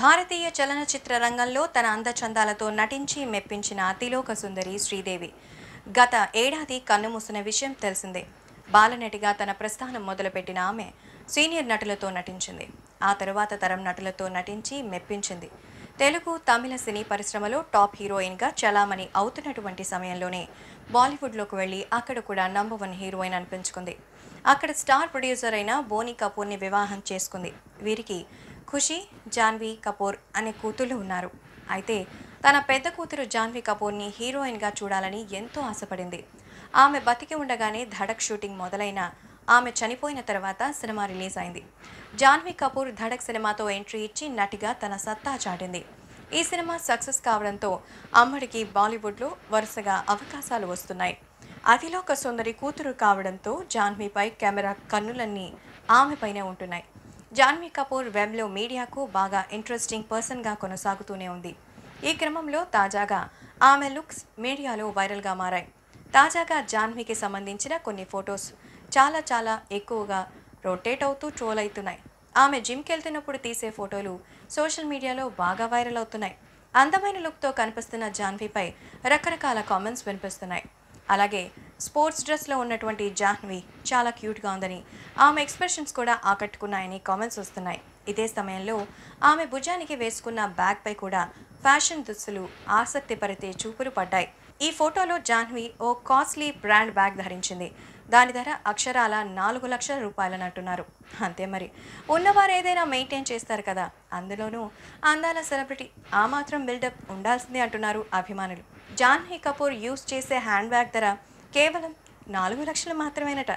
భారతీయ చలనచిత్ర రంగంలో తన అందచందాలతో నటించి మెప్పించిన అతిలోక సుందరి శ్రీదేవి గత ఏడాది కన్నుమూసిన విషయం తెలిసిందే. బాలనటిగా తన ప్రస్థానం మొదలుపెట్టిన ఆమె సీనియర్ నటులతో నటించింది. ఆ తరువాత తరం నటులతో నటించి మెప్పించింది. తెలుగు, తమిళ సినీ పరిశ్రమలో టాప్ హీరోయిన్గా చలామణి అవుతున్నటువంటి సమయంలోనే బాలీవుడ్లోకి వెళ్ళి అక్కడ కూడా నంబర్ 1 హీరోయిన్ అనిపించుకుంది. అక్కడ స్టార్ ప్రొడ్యూసర్ అయిన బోనీ కపూర్ని వివాహం చేసుకుంది. వీరికి ఖుషి, జాన్వీ కపూర్ అనే కూతుళ్లు ఉన్నారు. అయితే తన పెద్ద కూతురు జాన్వీ కపూర్ని హీరోయిన్గా చూడాలని ఎంతో ఆశపడింది. ఆమె బతికి ఉండగానే ధడక్ షూటింగ్ మొదలైన ఆమె చనిపోయిన తర్వాత సినిమా రిలీజ్ అయింది. జాన్వీ కపూర్ ధడక్ సినిమాతో ఎంట్రీ ఇచ్చి నటిగా తన సత్తా చాటింది. ఈ సినిమా సక్సెస్ కావడంతో అమ్మడికి బాలీవుడ్లో వరుసగా అవకాశాలు వస్తున్నాయి. అతిలోక సుందరి కూతురు కావడంతో జాన్వీపై కెమెరా కన్నులన్నీ ఆమెపైనే ఉంటున్నాయి. జాన్వీ కపూర్ వెబ్లో మీడియాకు బాగా ఇంట్రెస్టింగ్ పర్సన్గా కొనసాగుతూనే ఉంది. ఈ క్రమంలో తాజాగా ఆమె లుక్స్ మీడియాలో వైరల్గా మారాయి. తాజాగా జాన్వీకి సంబంధించిన కొన్ని ఫొటోస్ చాలా ఎక్కువగా రొటేట్ అవుతూ ట్రోల్ అవుతున్నాయి. ఆమె జిమ్కి వెళ్తున్నప్పుడు తీసే ఫోటోలు సోషల్ మీడియాలో బాగా వైరల్ అవుతున్నాయి. అందమైన లుక్తో కనిపిస్తున్న జాన్వీపై రకరకాల కామెంట్స్ వినిపిస్తున్నాయి. అలాగే స్పోర్ట్స్ డ్రెస్లో ఉన్నటువంటి జాహ్నవి చాలా క్యూట్గా ఉందని, ఆమె ఎక్స్ప్రెషన్స్ కూడా ఆకట్టుకున్నాయని కామెంట్స్ వస్తున్నాయి. ఇదే సమయంలో ఆమె భుజానికి వేసుకున్న బ్యాగ్పై కూడా ఫ్యాషన్ దుస్తులు ఆసక్తి పరిచే చూపులు పడ్డాయి. ఈ ఫోటోలో జాహ్నవి ఓ కాస్ట్లీ బ్రాండ్ బ్యాగ్ ధరించింది. దాని ధర అక్షరాల 4 లక్షల రూపాయలని అంటున్నారు. అంతే మరి, ఉన్నవారు ఏదైనా మెయింటైన్ చేస్తారు కదా, అందులోనూ అందాల సెలబ్రిటీ ఆ మాత్రం బిల్డప్ ఉండాల్సిందే అంటున్నారు అభిమానులు. జాన్వీ కపూర్ యూస్ చేసే హ్యాండ్ బ్యాగ్ ధర కేవలం 4 లక్షలు మాత్రమేనట.